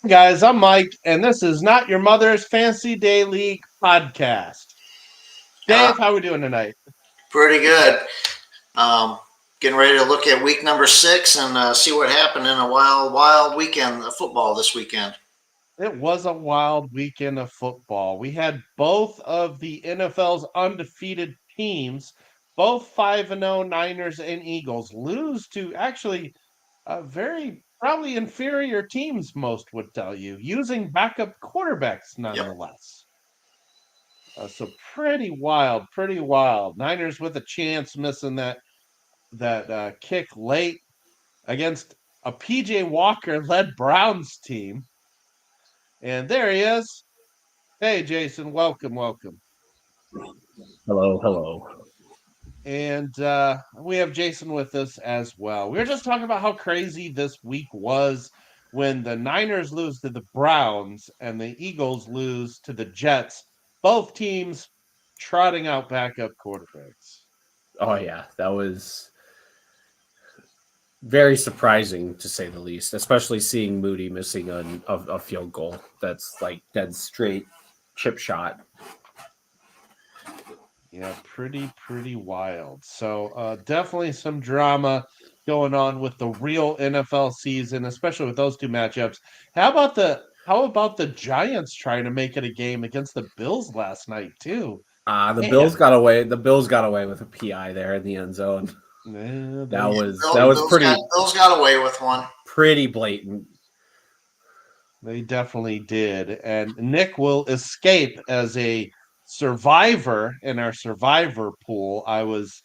Guys, I'm Mike, and this is Not Your Mother's Fantasy Day League podcast. Uh, Dave, how are we doing tonight? Pretty good. Um, Getting ready to look at week number 6 and see what happened in a wild weekend of football this weekend. It was a wild weekend of football. We had both of the NFL's undefeated teams, both 5-0 Niners and Eagles, lose to actually very probably inferior teams, most would tell you, using backup quarterbacks Yep. nonetheless. So pretty wild, pretty wild. Niners with a chance, missing that kick late against a PJ Walker led Browns team. And there he is. Hey, Jason, welcome. Hello, hello. And we have Jason with us as well. We were just talking about how crazy this week was when the Niners lose to the Browns and the Eagles lose to the Jets. Both teams trotting out backup quarterbacks. Oh yeah, that was very surprising to say the least, especially seeing Moody missing a field goal that's like dead straight chip shot. Yeah, pretty wild. So definitely some drama going on with the real NFL season, especially with those two matchups. How about the Giants trying to make it a game against the Bills last night too? The Man, Bills got away. The Bills got away with a PI there in the end zone. That they was that Bill, was Bill's, got, pretty Bill's got away with one. pretty blatant. they definitely did. And Nick will escape as a survivor in our survivor pool. I was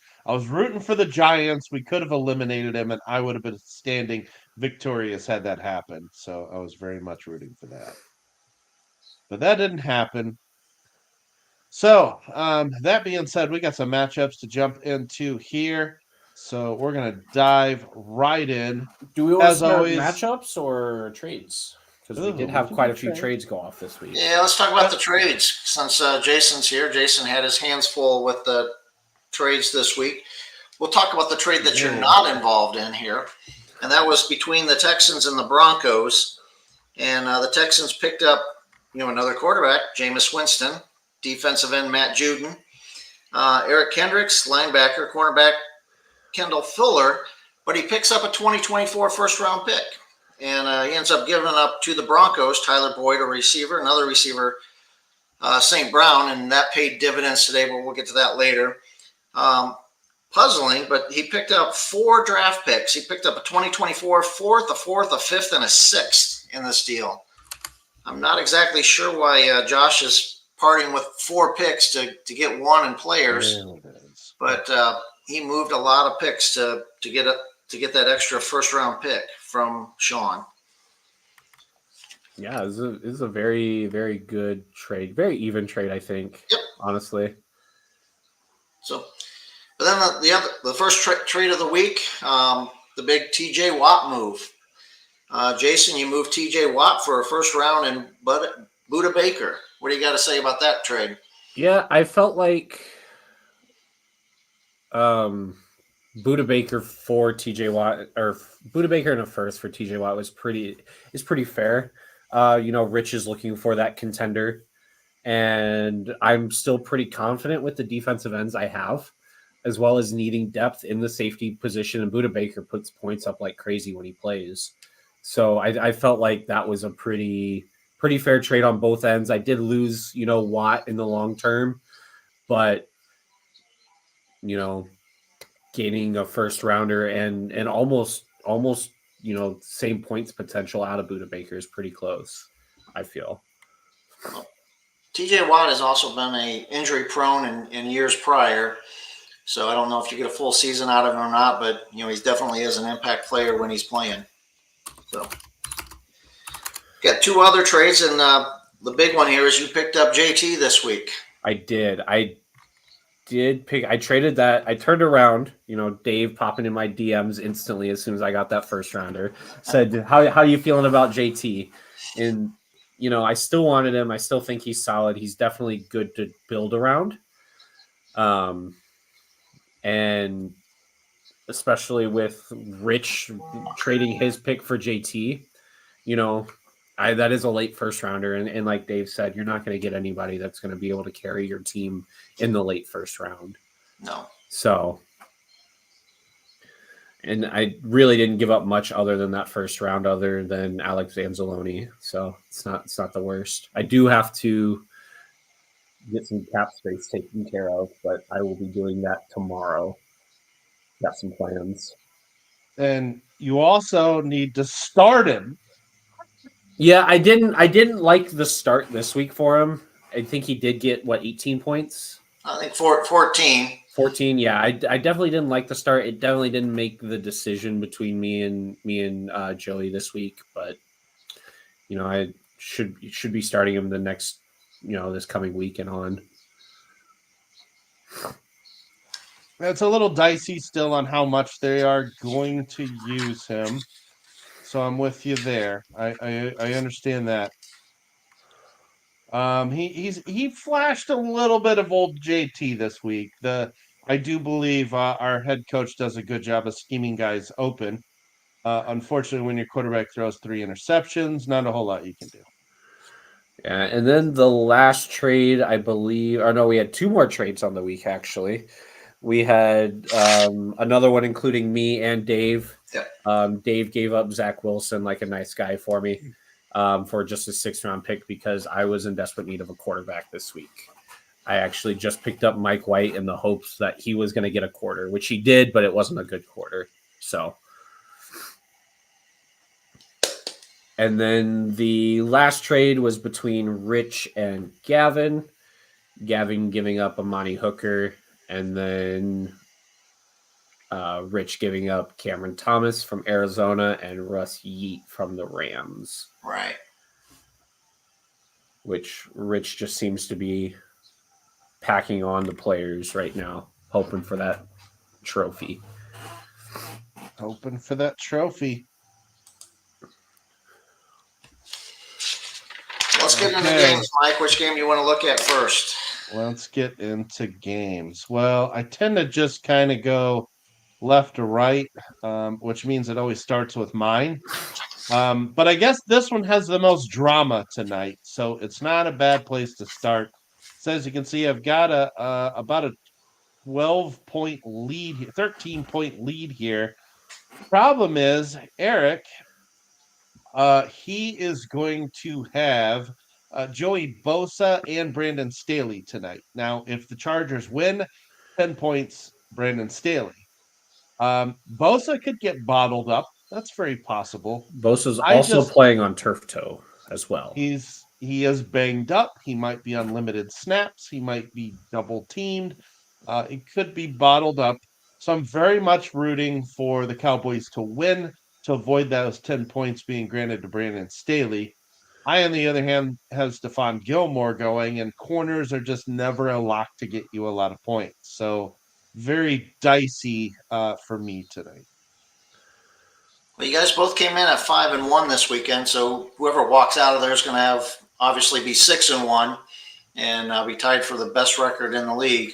rooting for the Giants. We could have eliminated him, and I would have been standing victorious had that happened. So I was very much rooting for that. But that didn't happen. So that being said, we got some matchups to jump into here. So we're gonna dive right in. Do we want to As start always, matchups or trades? Because we ooh, did we have can quite do a few trade. trades go off this week. Yeah, let's talk about Uh, the trades. Since Jason's here, Jason had his hands full with the trades this week. We'll talk about the trade that you're yeah. not involved in here. And that was between the Texans and the Broncos. And the Texans picked up, another quarterback, Jameis Winston, defensive end Matt Juden, Eric Kendricks, linebacker, cornerback Kendall Fuller, but he picks up a 2024 first round pick. And he ends up giving up to the Broncos, Tyler Boyd, a receiver, another receiver, St. Brown, and that paid dividends today, but we'll get to that later. Puzzling, but he picked up 4 draft picks. He picked up a 2024 fourth, a fourth, a fifth, and a sixth in this deal. I'm not exactly sure why Josh is parting with 4 picks to get one in players, There it is. but he moved a lot of picks to get that extra first round pick from Sean. Yeah, this is a very, very good trade. Very even trade, I think. Yep. Honestly. So, but then the first trade of the week, the big T.J. Watt move. Jason, you moved T.J. Watt for a first round and Buda Baker. What do you got to say about that trade? Yeah, I felt like Buda Baker for TJ Watt, or Buda Baker in a first for TJ Watt is pretty fair. Rich is looking for that contender, and I'm still pretty confident with the defensive ends I have, as well as needing depth in the safety position. And Buda Baker puts points up like crazy when he plays, so I felt like that was a pretty fair trade on both ends. I did lose, Watt in the long term, but you know gaining a first rounder and almost same points potential out of Buda Baker is pretty close, I feel. T.J. Watt has also been a injury prone in years prior, so I don't know if you get a full season out of him or not. But he definitely is an impact player when he's playing. So got 2 other trades, and the big one here is you picked up JT this week. I traded that. I turned around, Dave popping in my DMs instantly as soon as I got that first rounder. Said, how are you feeling about JT? And, I still wanted him. I still think he's solid. He's definitely good to build around. And especially with Rich trading his pick for JT, That is a late first rounder, and like Dave said, you're not going to get anybody that's going to be able to carry your team in the late first round. No. So, and I really didn't give up much other than that first round, other than Alex Anzalone. So it's not the worst. I do have to get some cap space taken care of, but I will be doing that tomorrow. Got some plans. And you also need to start him. Yeah, I didn't like the start this week for him. I think he did get what 18 points. I think 14. 14. Yeah, I definitely didn't like the start. It definitely didn't make the decision between me and Joey this week, but I should be starting him the next this coming week and on. It's a little dicey still on how much they are going to use him. So I'm with you there. I understand that. He flashed a little bit of old JT this week. I do believe our head coach does a good job of scheming guys open. Unfortunately, when your quarterback throws 3 interceptions, not a whole lot you can do. Yeah, and then the last trade, I believe, or no, we had 2 more trades on the week actually. We had another one including me and Dave. Yep. Dave gave up Zach Wilson like a nice guy for me for just a 6th-round pick because I was in desperate need of a quarterback this week. I actually just picked up Mike White in the hopes that he was going to get a quarter, which he did, but it wasn't a good quarter. So, and then the last trade was between Rich and Gavin. Gavin giving up Amani Hooker, and then Rich giving up Cameron Thomas from Arizona and Russ Yeat from the Rams. Right. Which Rich just seems to be packing on the players right now, hoping for that trophy. Hoping for that trophy. Let's get into games, Mike. Which game do you want to look at first? Let's get into games. Well, I tend to just kind of go left to right, which means it always starts with mine. But I guess this one has the most drama tonight, so it's not a bad place to start. So as you can see, I've got about a 12-point lead, 13-point lead here. Problem is, Eric, he is going to have Joey Bosa and Brandon Staley tonight. Now, if the Chargers win, 10 points, Brandon Staley. Bosa could get bottled up. That's very possible. Bosa's also playing on turf toe as well. He is banged up. He might be on limited snaps. He might be double teamed. It could be bottled up. So I'm very much rooting for the Cowboys to win to avoid those 10 points being granted to Brandon Staley. I, on the other hand, have Stephon Gilmore going, and corners are just never a lock to get you a lot of points. So very dicey for me tonight. Well, you guys both came in at 5-1 this weekend, so whoever walks out of there is going to have obviously be 6-1 and be tied for the best record in the league.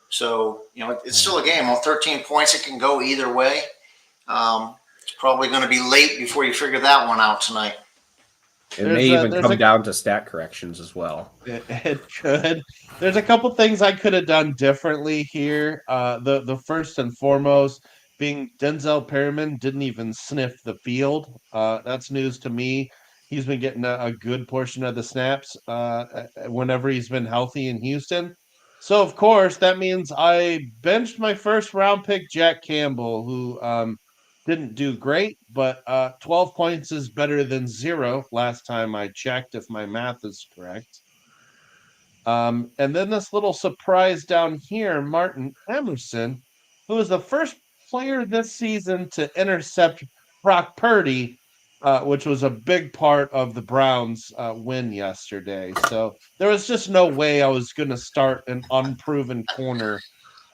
So it's still a game. Well, 13 points, it can go either way. It's probably going to be late before you figure that one out tonight. It may even come down to stat corrections as well. It could. There's a couple things I could have done differently here. The first and foremost being Denzel Perryman didn't even sniff the field. That's news to me. He's been getting a good portion of the snaps whenever he's been healthy in Houston. So, of course, that means I benched my first round pick, Jack Campbell, who didn't do great, but 12 points is better than 0 last time I checked, if my math is correct. And then this little surprise down here, Martin Emerson, who is the first player this season to intercept Brock Purdy, which was a big part of the Browns' win yesterday. So there was just no way I was going to start an unproven corner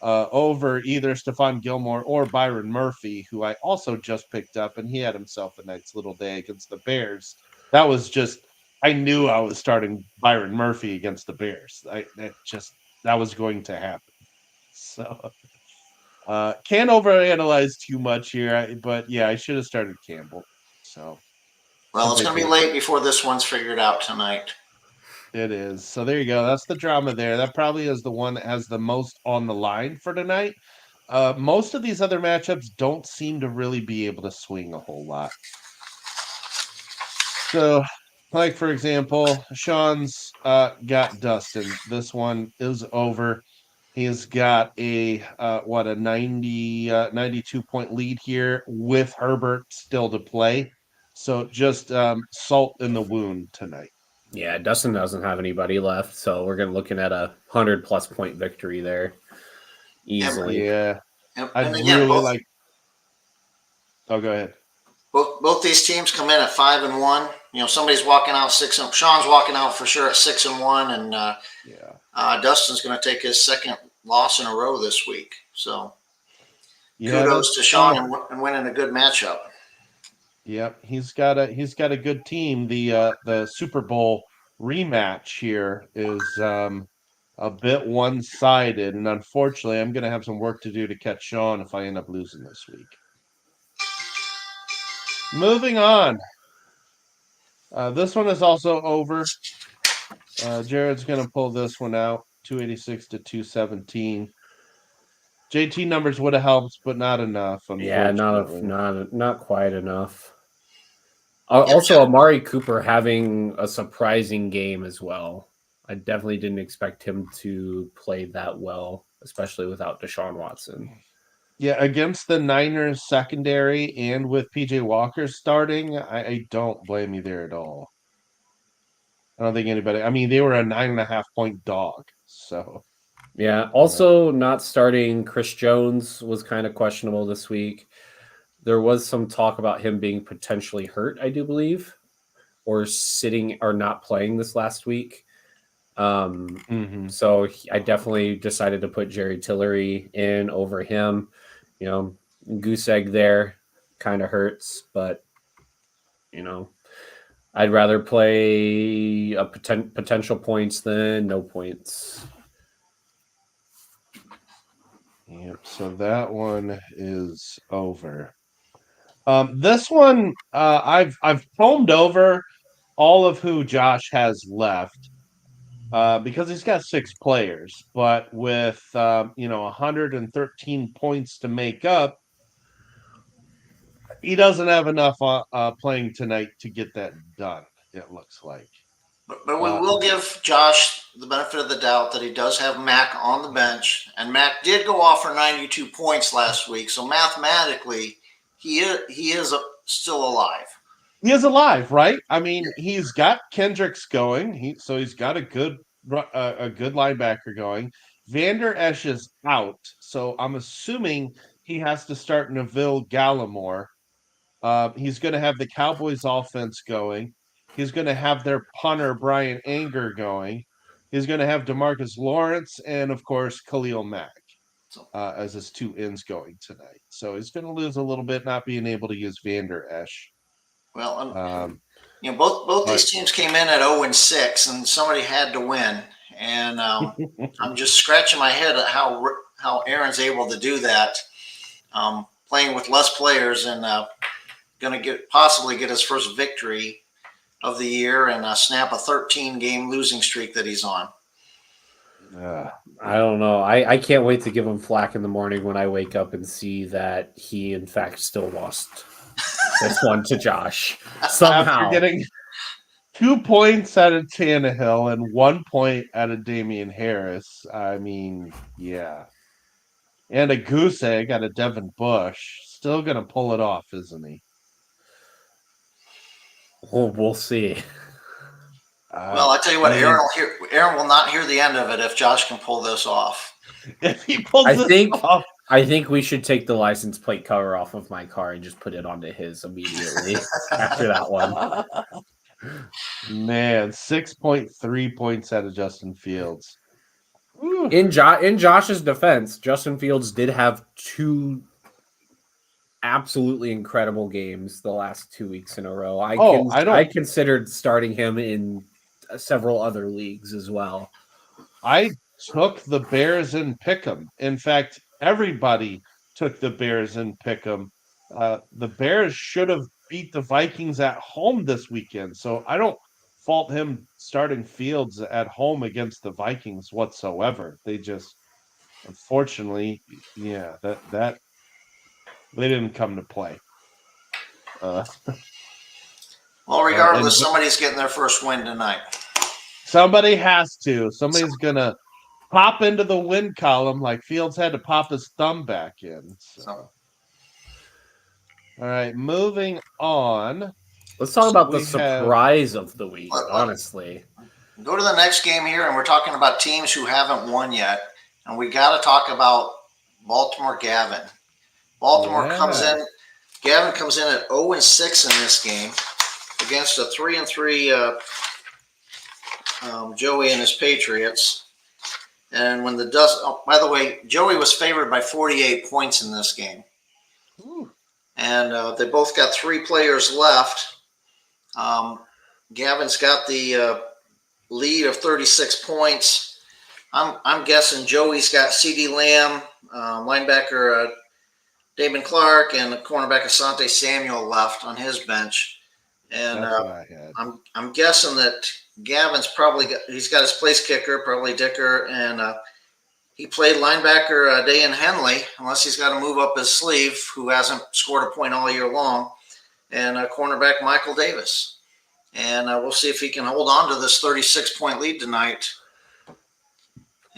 over either Stephon Gilmore or Byron Murphy, who I also just picked up, and he had himself a nice little day against the Bears. That was just, I knew I was starting Byron Murphy against the Bears. That was going to happen. So can't overanalyze too much here, but yeah, I should have started Campbell. So Well, it's going to be late before this one's figured out tonight. It is. So there you go. That's the drama there. That probably is the one that has the most on the line for tonight. Most of these other matchups don't seem to really be able to swing a whole lot. So, like for example, Sean's got Dustin. This one is over. He's got a 92 point lead here with Herbert still to play. So just salt in the wound tonight. Yeah, Dustin doesn't have anybody left, so we're looking at a 100+ point victory there easily. Yeah, I'd and again, really like. Oh, go ahead. Both these teams come in at 5-1. Somebody's walking out 6. Sean's walking out for sure at 6-1, and Dustin's going to take his second loss in a row this week. So kudos to Sean and winning a good matchup. Yep, he's got a good team. The Super Bowl rematch here is a bit one-sided, and unfortunately, I'm going to have some work to do to catch Sean if I end up losing this week. Moving on. This one is also over. Jared's going to pull this one out, 286 to 217. JT numbers would have helped, but not enough, unfortunately. Yeah, not quite enough. Also, Amari Cooper having a surprising game as well. I definitely didn't expect him to play that well, especially without Deshaun Watson. Yeah, against the Niners secondary and with PJ Walker starting, I don't blame you there at all. I don't think anybody. I mean, they were a 9.5 point dog. So yeah. Also, not starting Chris Jones was kind of questionable this week. There was some talk about him being potentially hurt, I do believe, or sitting or not playing this last week. So I definitely decided to put Jerry Tillery in over him. Goose egg there kind of hurts, but I'd rather play a potential points than no points. Yep. So that one is over. This one, I've combed over all of who Josh has left. Because he's got 6 players, but with 113 points to make up, he doesn't have enough playing tonight to get that done. It looks like. But we will give Josh the benefit of the doubt that he does have Mac on the bench, and Mac did go off for 92 points last week. So mathematically, he is still alive. He is alive, right? I mean, he's got Kendricks going. He's got a good linebacker going. Vander Esch is out, so I'm assuming he has to start Neville Gallimore. He's going to have the Cowboys offense going. He's going to have their punter Brian Anger going. He's going to have DeMarcus Lawrence and of course Khalil Mack as his 2 ends going tonight. So he's going to lose a little bit not being able to use Vander Esch. Well, both these teams came in at 0-6, and somebody had to win. And I'm just scratching my head at how Aaron's able to do that, playing with less players and going to possibly get his first victory of the year and snap a 13-game losing streak that he's on. I don't know. I can't wait to give him flack in the morning when I wake up and see that he, in fact, still lost this one to Josh. Somehow. After getting 2 points out of Tannehill and 1 point out of Damian Harris. I mean, yeah. And a goose egg out of Devin Bush. Still going to pull it off, isn't he? Well, we'll see. Well, I tell you what, Aaron will not hear the end of it if Josh can pull this off. If he pulls this off. I think we should take the license plate cover off of my car and just put it onto his immediately after that one. Man, 6.3 points out of Justin Fields. In Josh's defense, Justin Fields did have 2 absolutely incredible games the last 2 weeks in a row. I considered starting him in several other leagues as well. I took the Bears and Pick'em. In fact, everybody took the Bears and Pick'em. The Bears should have beat the Vikings at home this weekend, so I don't fault him starting Fields at home against the Vikings whatsoever. They just, unfortunately, yeah, that they didn't come to play. Uh, Well, and regardless, somebody's getting their first win tonight. somebody has to. Somebody's gonna pop into the win column like Fields had to pop his thumb back in. So, So all right, moving on. Let's talk about the We have surprise of the week, let, let, honestly. go to the next game here, and we're talking about teams who haven't won yet. And we got to talk about Baltimore Gavin. yeah, Gavin comes in at 0-6 in this game against a 3-3 Joey and his Patriots. And when the dust, oh, by the way, Joey was favored by 48 points in this game. Ooh. And they both got 3 players left. Gavin's got the lead of 36 points. I'm guessing Joey's got CeeDee Lamb, linebacker Damon Clark, and the cornerback Asante Samuel left on his bench. And That's what I had. I'm guessing that Gavin's he's got his place kicker, probably Dicker, and he played linebacker Dayan Henley, unless he's got to move up his sleeve, who hasn't scored a point all year long, and cornerback Michael Davis. And we'll see if he can hold on to this 36-point lead tonight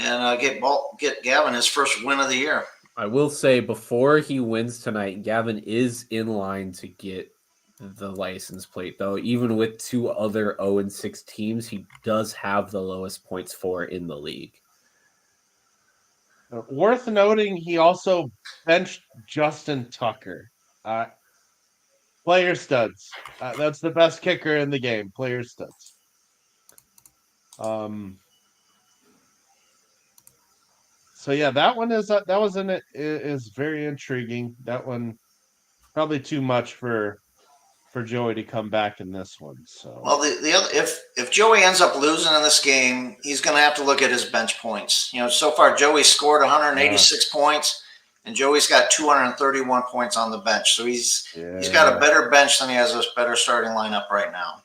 and get Gavin his first win of the year. I will say before he wins tonight, Gavin is in line to get the license plate, though. Even with 2 other 0-6 teams, he does have the lowest points for in the league. Worth noting, he also benched Justin Tucker. Player studs. That's the best kicker in the game. Player studs. So yeah, that one is very intriguing. That one probably too much for Joey to come back in this one. So Well, the other if Joey ends up losing in this game, he's going to have to look at his bench points. So far Joey scored 186 points, and Joey's got 231 points on the bench. So he's got a better bench than he has a better starting lineup right now.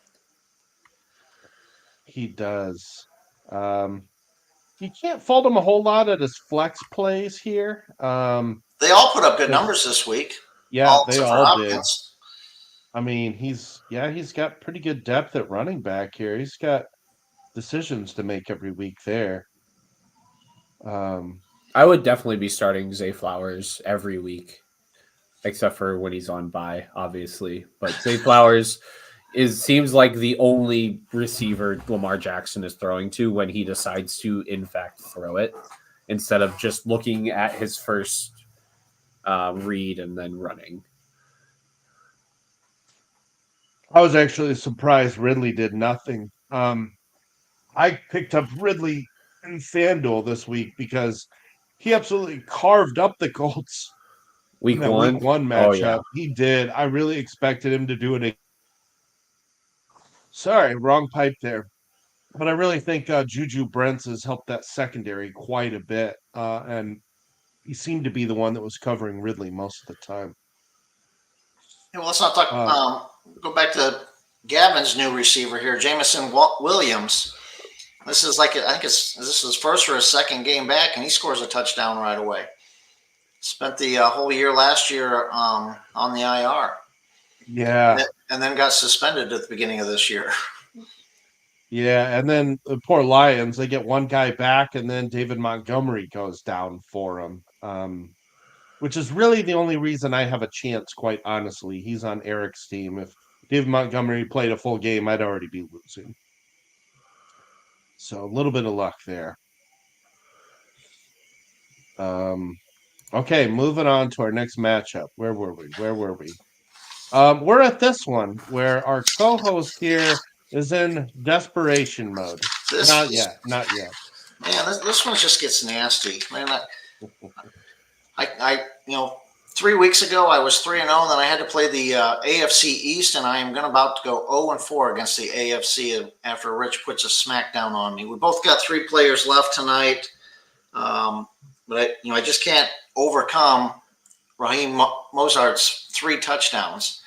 He does. You can't fault him a whole lot at his flex plays here. They all put up good numbers this week. Yeah, they except for all did. Hopkins. I mean, he's got pretty good depth at running back here. He's got decisions to make every week there. I would definitely be starting Zay Flowers every week, except for when he's on bye, obviously. But Zay Flowers seems like the only receiver Lamar Jackson is throwing to when he decides to, in fact, throw it, instead of just looking at his first read and then running. I was actually surprised Ridley did nothing. I picked up Ridley in FanDuel this week because he absolutely carved up the Colts Week in that one? week 1 matchup. Oh, yeah. He did. I really expected him to do it. Sorry, wrong pipe there. But I really think Juju Brents has helped that secondary quite a bit. And he seemed to be the one that was covering Ridley most of the time. Hey, well, let's not talk. Go back to Gavin's new receiver here, Jameson Williams. This is this is his first or his second game back, and he scores a touchdown right away. Spent the whole year last year on the IR. Yeah. And then got suspended at the beginning of this year. Yeah, and then the poor Lions, they get one guy back, and then David Montgomery goes down for him, which is really the only reason I have a chance, quite honestly. He's on Eric's team. If David Montgomery played a full game, I'd already be losing. So a little bit of luck there. Okay, moving on to our next matchup. Where were we? We're at this one where our co-host here is in desperation mode. Not yet. Man, this one just gets nasty. Man, I 3 weeks ago I was 3-0, then I had to play the AFC East, and I am about to go 0-4 against the AFC after Rich puts a smackdown on me. We both got 3 players left tonight, but I just can't overcome Raheem Mozart's 3 touchdowns.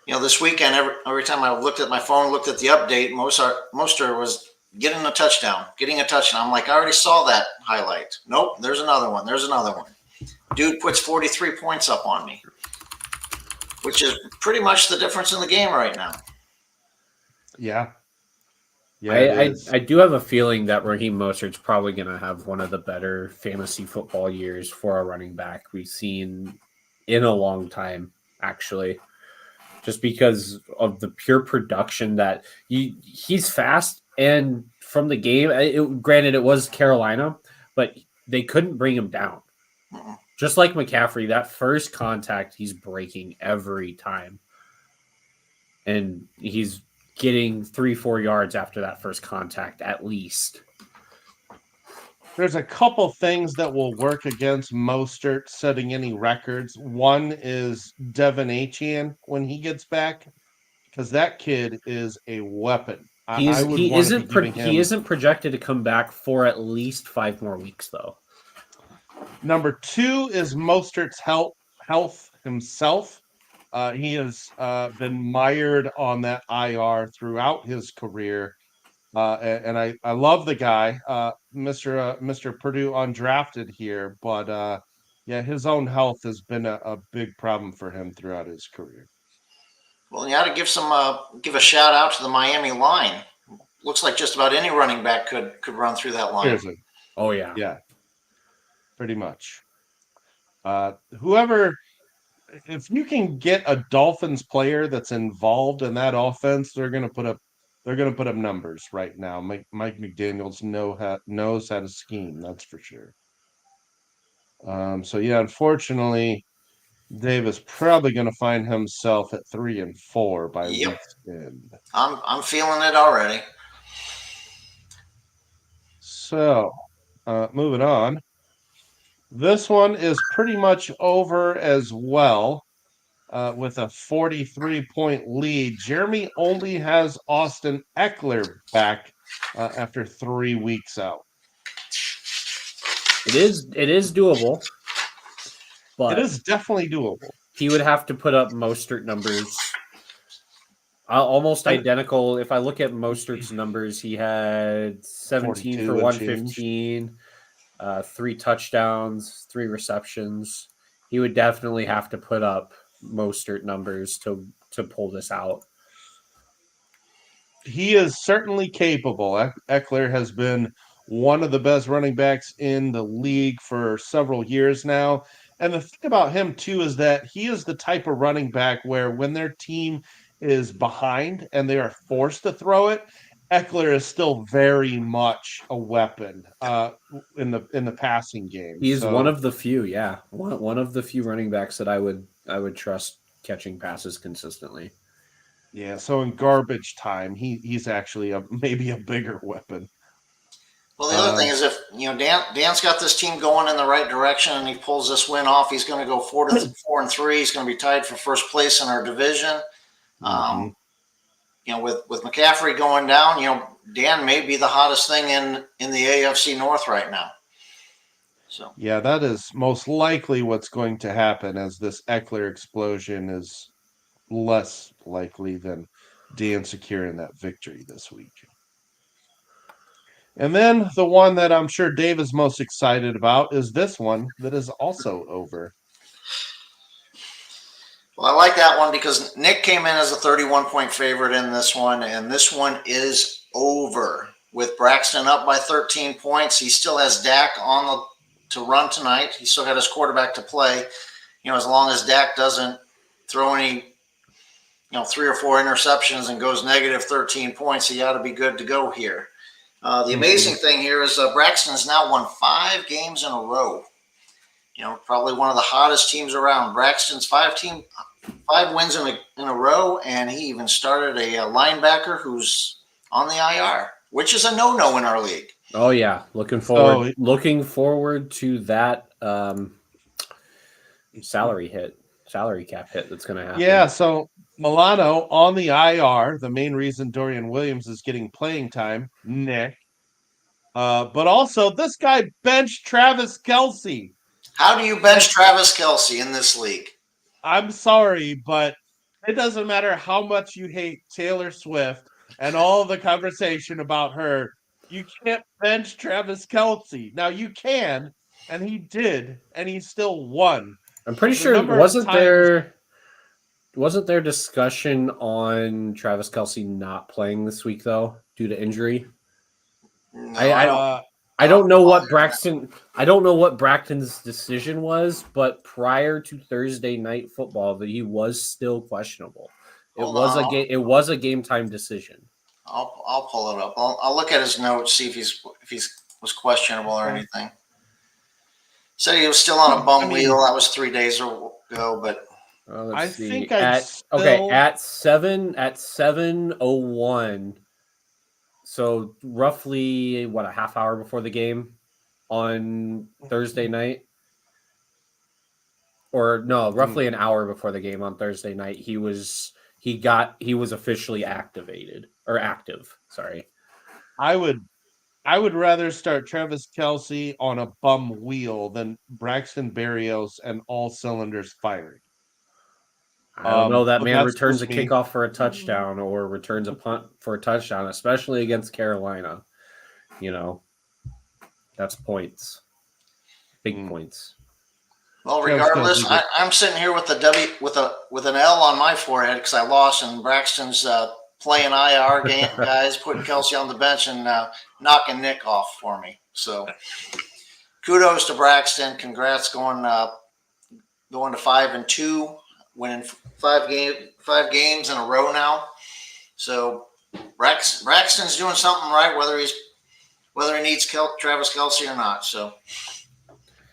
This weekend, every time I looked at my phone, looked at the update, Mostert was getting a touchdown. I'm like, I already saw that highlight. Nope, there's another one. Dude puts 43 points up on me, which is pretty much the difference in the game right now. Yeah. Yeah, it is. I do have a feeling that Raheem Mostert's probably going to have one of the better fantasy football years for a running back we've seen in a long time, actually. Just because of the pure production that he's fast, and from the game, granted it was Carolina, but they couldn't bring him down. Mm-mm. Just like McCaffrey, that first contact, he's breaking every time. And he's getting 3-4 yards after that first contact, at least. There's a couple things that will work against Mostert setting any records. One is Devin Achane when he gets back, because that kid is a weapon. I would want to be giving He him. isn't projected to come back for at least 5 more weeks, though. Number 2 is Mostert's health himself. He has been mired on that IR throughout his career. And I love the guy, Mr. Purdue undrafted here, but yeah, his own health has been a big problem for him throughout his career. Well, you ought to give a shout out to the Miami line. Looks like just about any running back could run through that line. Seriously. Oh, yeah. Yeah, pretty much. Whoever, if you can get a Dolphins player that's involved in that offense, they're going to put up numbers right now. Mike McDaniels knows how to scheme. That's for sure. So yeah, unfortunately, Dave is probably going to find himself at 3-4 by Yep. week's end. I'm feeling it already. So, moving on. This one is pretty much over as well, with a 43-point lead. Jeremy only has Austin Eckler back after 3 weeks out. It is doable, but it is definitely doable. He would have to put up Mostert numbers almost identical. If I look at Mostert's numbers, he had 17 for 115, 3 touchdowns, 3 receptions. He would definitely have to put up Mostert numbers to pull this out. He is certainly capable. Eckler has been one of the best running backs in the league for several years now. And the thing about him, too, is that he is the type of running back where when their team is behind and they are forced to throw it, Eckler is still very much a weapon in the passing game. He is one of the few, one of the few running backs that I would trust catching passes consistently. Yeah, so in garbage time, he's actually maybe a bigger weapon. Well, the other thing is, if Dan's got this team going in the right direction and he pulls this win off, he's going to go 4-3. He's going to be tied for first place in our division. Mm-hmm. With McCaffrey going down, Dan may be the hottest thing in the AFC North right now. So yeah, that is most likely what's going to happen, as this Eckler explosion is less likely than Dan securing that victory this week. And then the one that I'm sure Dave is most excited about is this one that is also over. Well, I like that one because Nick came in as a 31-point favorite in this one, and this one is over. With Braxton up by 13 points, he still has Dak to run tonight. He still got his quarterback to play. As long as Dak doesn't throw any 3 or 4 interceptions and goes negative 13 points, he ought to be good to go here. The amazing thing here is Braxton has now won 5 games in a row. Probably one of the hottest teams around. Braxton's 5 wins in a row, and he even started a linebacker who's on the IR, which is a no-no in our league. Oh yeah, looking forward to that salary cap hit that's going to happen. Yeah, so Milano on the IR, the main reason Dorian Williams is getting playing time, Nick. But also, this guy benched Travis Kelce. How do you bench Travis Kelce in this league? I'm sorry, but it doesn't matter how much you hate Taylor Swift and all the conversation about her. You can't bench Travis Kelce. Now you can, and he did, and he still won. I'm pretty The sure number of times wasn't there discussion on Travis Kelsey not playing this week though due to injury? No, I, I don't uh, I don't know what Braxton's decision was, but prior to Thursday night football, that he was still questionable. hold on. It was a game time decision. I'll pull it up. I'll look at his notes, see if he's was questionable or anything. Said he was still on a bum wheel. That was 3 days ago, but I Let's see. think I'd still At 7:01. So roughly a half hour before the game on Thursday night. Or no, roughly an hour before the game on Thursday night, he was officially activated or active. Sorry. I would rather start Travis Kelce on a bum wheel than Braxton Berrios and all cylinders firing. I don't know. That But man that's returns a just me. kickoff for a touchdown or returns a punt for a touchdown, especially against Carolina. You know, that's points. Big points. well, regardless, I'm sitting here with a W with an L on my forehead because I lost, and Braxton's playing IR game guys, putting Kelce on the bench and knocking Nick off for me. So kudos to Braxton. Congrats going to 5-2, winning five games in a row now. So Braxton's doing something right, whether he needs Travis Kelce or not. So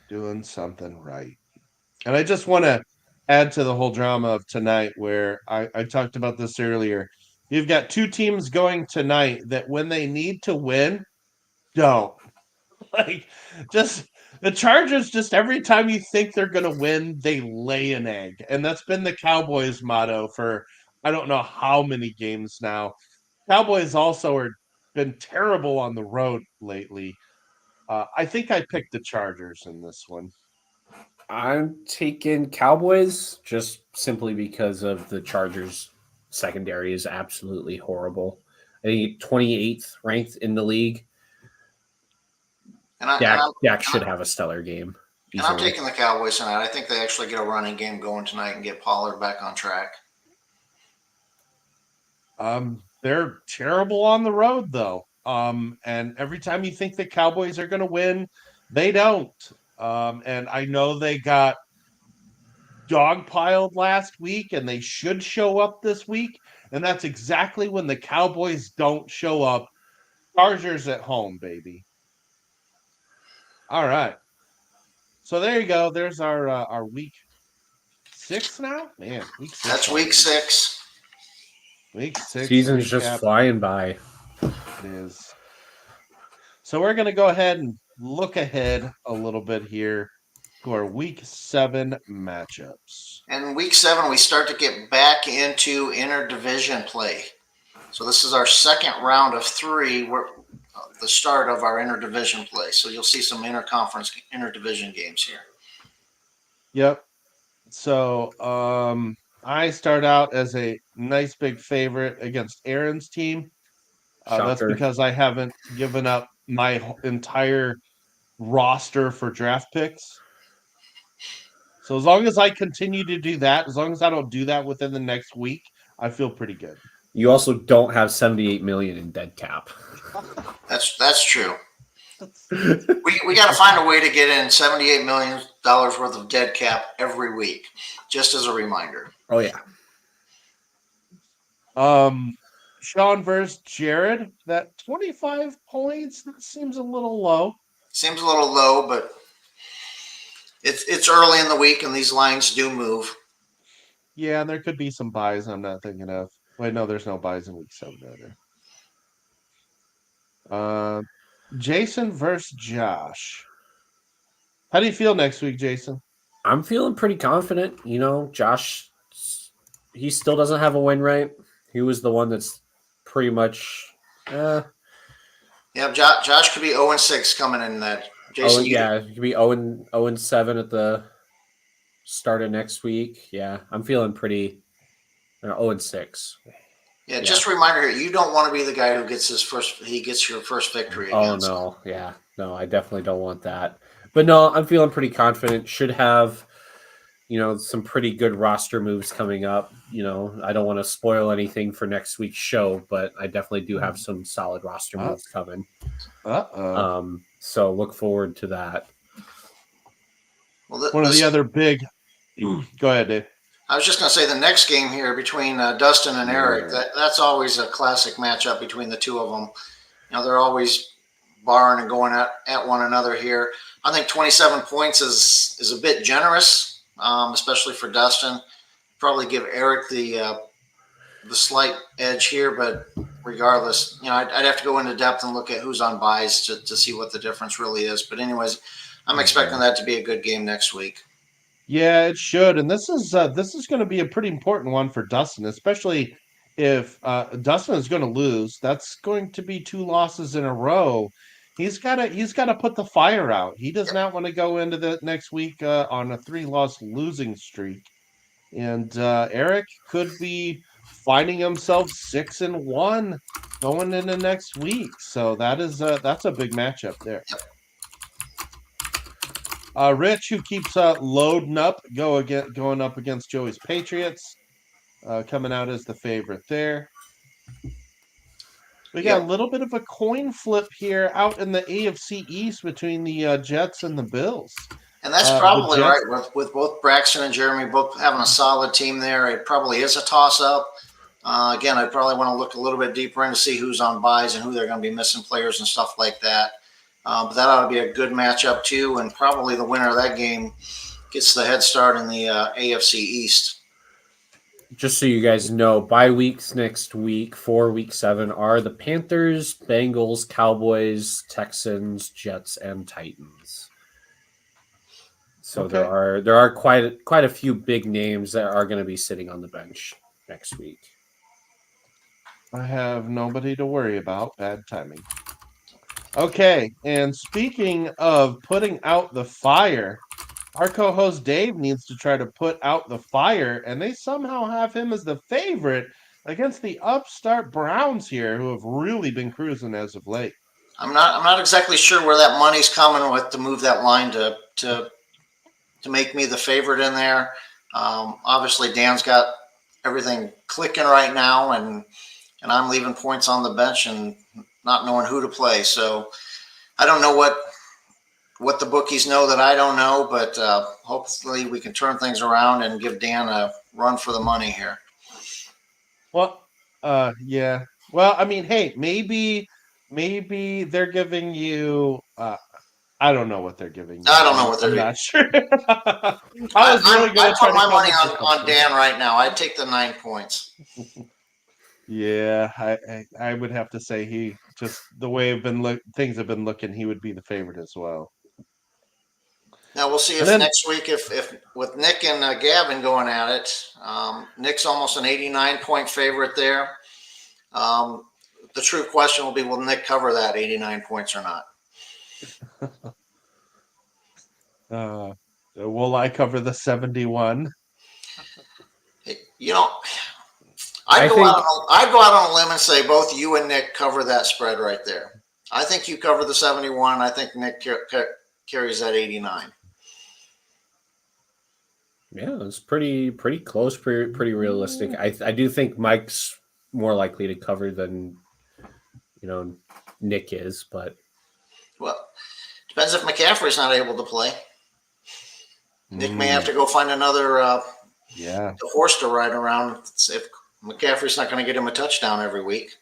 doing something right. And I just want to add to the whole drama of tonight where I talked about this earlier. You've got two teams going tonight that when they need to win, don't. Like, just the Chargers, just every time you think they're going to win, they lay an egg. And that's been the Cowboys' motto for I don't know how many games now. Cowboys also are been terrible on the road lately. I think I picked the Chargers in this one. I'm taking Cowboys just simply because of the Chargers secondary is absolutely horrible. I think 28th ranked in the league. Dak should have a stellar game. And I'm taking the Cowboys tonight. I think they actually get a running game going tonight and get Pollard back on track. They're terrible on the road though. And every time you think the Cowboys are going to win, they don't. And I know they got dogpiled last week and they should show up this week. And that's exactly when the Cowboys don't show up. Chargers at home, baby. All right. So there you go. There's our week 6 now. Man, week 6. That's week 6. Week 6. Season's just flying by. It is. So we're going to go ahead and look ahead a little bit here to our week 7 matchups. And week 7, we start to get back into interdivision play. So this is our second round of 3. We're the start of our interdivision play. So you'll see some interdivision games here. Yep. So I start out as a nice big favorite against Aaron's team. That's because I haven't given up my entire roster for draft picks. So as long as I continue to do that, as long as I don't do that within the next week, I feel pretty good. You also don't have 78 million in dead cap. That's true. We got to find a way to get in $78 million worth of dead cap every week, just as a reminder. Oh yeah. Sean versus Jared, that 25 points, that seems a little low. Seems a little low, but it's early in the week and these lines do move. Yeah, and there could be some buys I'm not thinking of. Wait, no, there's no buys in week 7 either. Jason versus Josh. How do you feel next week, Jason? I'm feeling pretty confident. You know, Josh, he still doesn't have a win rate. He was the one that's pretty much. Yeah, Josh could be 0-6 coming in that. Jason, he could be 0-7 at the start of next week. Yeah, I'm feeling pretty 0-6. Yeah, just a reminder here, you don't want to be the guy who gets your first victory Oh against. no, yeah, no, I definitely don't want that. But no, I'm feeling pretty confident. Should have, some pretty good roster moves coming up. I don't want to spoil anything for next week's show, but I definitely do have some solid roster Uh moves coming. oh. So look forward to that. Well, One of the other big. Go ahead, Dave. I was just going to say the next game here between Dustin and Eric, Yeah. that's always a classic matchup between the two of them. They're always barring and going at one another here. I think 27 points is a bit generous, especially for Dustin. Probably give Eric the slight edge here, but regardless, I'd have to go into depth and look at who's on buys to see what the difference really is. But anyways, I'm expecting that to be a good game next week. Yeah, it should, and this is going to be a pretty important one for Dustin, especially if Dustin is going to lose. That's going to be 2 losses in a row. He's got to put the fire out. He does not want to go into the next week on a 3-loss losing streak, and Eric could be finding himself 6-1 going into next week. So that's a big matchup there. Rich, who keeps loading up, going up against Joey's Patriots, coming out as the favorite there. We got a little bit of a coin flip here out in the AFC East between the Jets and the Bills. And that's probably right with both Braxton and Jeremy both having a solid team there. It probably is a toss-up. Again, I probably want to look a little bit deeper in to see who's on buys and who they're going to be missing players and stuff like that. But that ought to be a good matchup too, and probably the winner of that game gets the head start in the AFC East. Just so you guys know, bye weeks next week for Week 7 are the Panthers, Bengals, Cowboys, Texans, Jets, and Titans. So there are quite a few big names that are going to be sitting on the bench next week. I have nobody to worry about. Bad timing. Okay, and speaking of putting out the fire, our co-host Dave needs to try to put out the fire, and they somehow have him as the favorite against the upstart Browns here, who have really been cruising as of late. I'm not exactly sure where that money's coming with to move that line to make me the favorite in there. Obviously, Dan's got everything clicking right now, and I'm leaving points on the bench and not knowing who to play. So I don't know what the bookies know that I don't know, but hopefully we can turn things around and give Dan a run for the money here. Well, yeah. Well, I mean, hey, maybe they're giving you. I don't know what they're giving you. I don't know what they're I'm giving. Not sure. I was really going to try put my money to on Dan right now. I'd take the 9 points. Yeah, I would have to say he just the way things have been looking, he would be the favorite as well. Now we'll see if next week, if with Nick and Gavin going at it, Nick's almost an 89-point favorite there. The true question will be, will Nick cover that 89 points or not? Will I cover the 71? I'd go out on a limb and say both you and Nick cover that spread right there. I think you cover the 71. I think Nick carries that 89. Yeah, it's pretty close, pretty realistic. I do think Mike's more likely to cover than Nick is, but depends if McCaffrey's not able to play. Nick may have to go find another horse to ride around if McCaffrey's not going to get him a touchdown every week.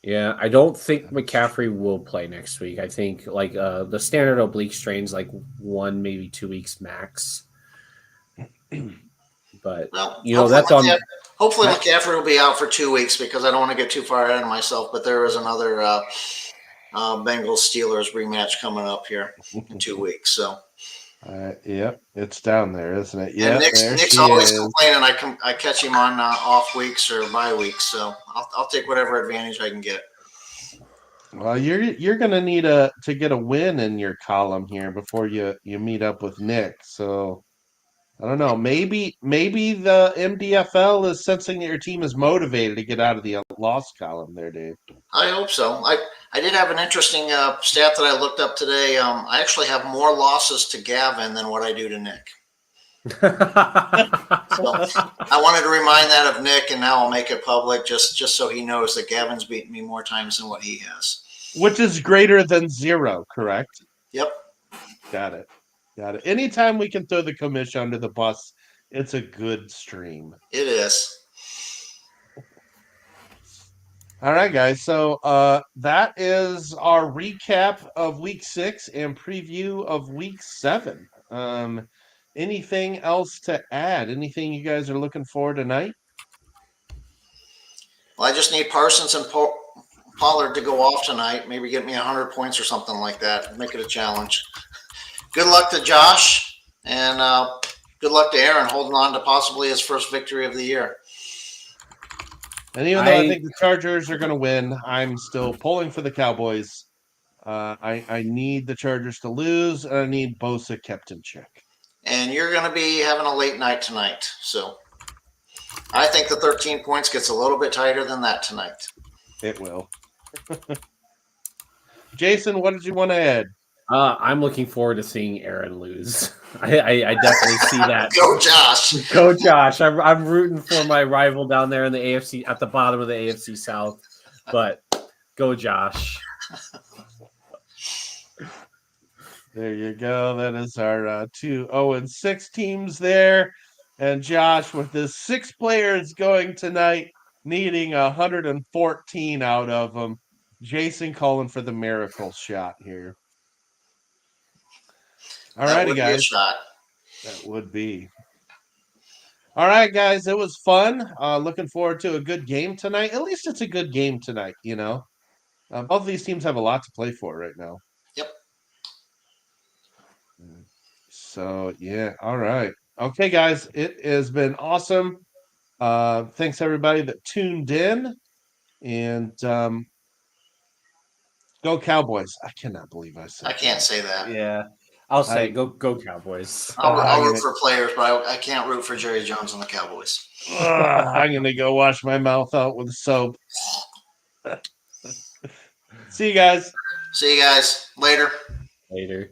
Yeah, I don't think McCaffrey will play next week. I think the standard oblique strain's 1, maybe 2 weeks max. But that's on. Hopefully, McCaffrey will be out for 2 weeks because I don't want to get too far ahead of myself. But there is another Bengals Steelers rematch coming up here in 2 weeks. So, yep, it's down there, isn't it? Yeah, Nick's always complaining. I catch him on off weeks or bye weeks, so I'll take whatever advantage I can get. Well, you're gonna need to get a win in your column here before you meet up with Nick. So I don't know. Maybe the MDFL is sensing that your team is motivated to get out of the loss column there, Dave. I hope so. I did have an interesting stat that I looked up today. I actually have more losses to Gavin than what I do to Nick. So I wanted to remind that of Nick, and now I'll make it public just so he knows that Gavin's beaten me more times than what he has. Which is greater than 0, correct? Yep. Got it. Anytime we can throw the commission under the bus, it's a good stream. It is. All right, guys. So that is our recap of week 6 and preview of week 7. Anything else to add? Anything you guys are looking for tonight? Well, I just need Parsons and Pollard to go off tonight. Maybe get me 100 points or something like that. Make it a challenge. Good luck to Josh, and good luck to Aaron holding on to possibly his first victory of the year. And even though I think the Chargers are going to win, I'm still pulling for the Cowboys. I need the Chargers to lose, and I need Bosa kept in check. And you're going to be having a late night tonight, so I think the 13 points gets a little bit tighter than that tonight. It will. Jason, what did you want to add? I'm looking forward to seeing Aaron lose. I definitely see that. Go Josh! Go Josh! I'm rooting for my rival down there in the AFC at the bottom of the AFC South, but go Josh! There you go. That is our 2-0-6 teams there, and Josh with his 6 players going tonight, needing 114 out of them. Jason calling for the miracle shot here. All righty, guys. That would be. All right, guys. It was fun. Looking forward to a good game tonight. At least it's a good game tonight, you know. Both of these teams have a lot to play for right now. Yep. So, yeah. All right. Okay, guys. It has been awesome. Thanks, everybody that tuned in. And go Cowboys. I cannot believe I said I can't say that. Yeah. I'll say go Cowboys. I'll root for players, but I can't root for Jerry Jones and the Cowboys. I'm going to go wash my mouth out with soap. See you guys. See you guys later. Later.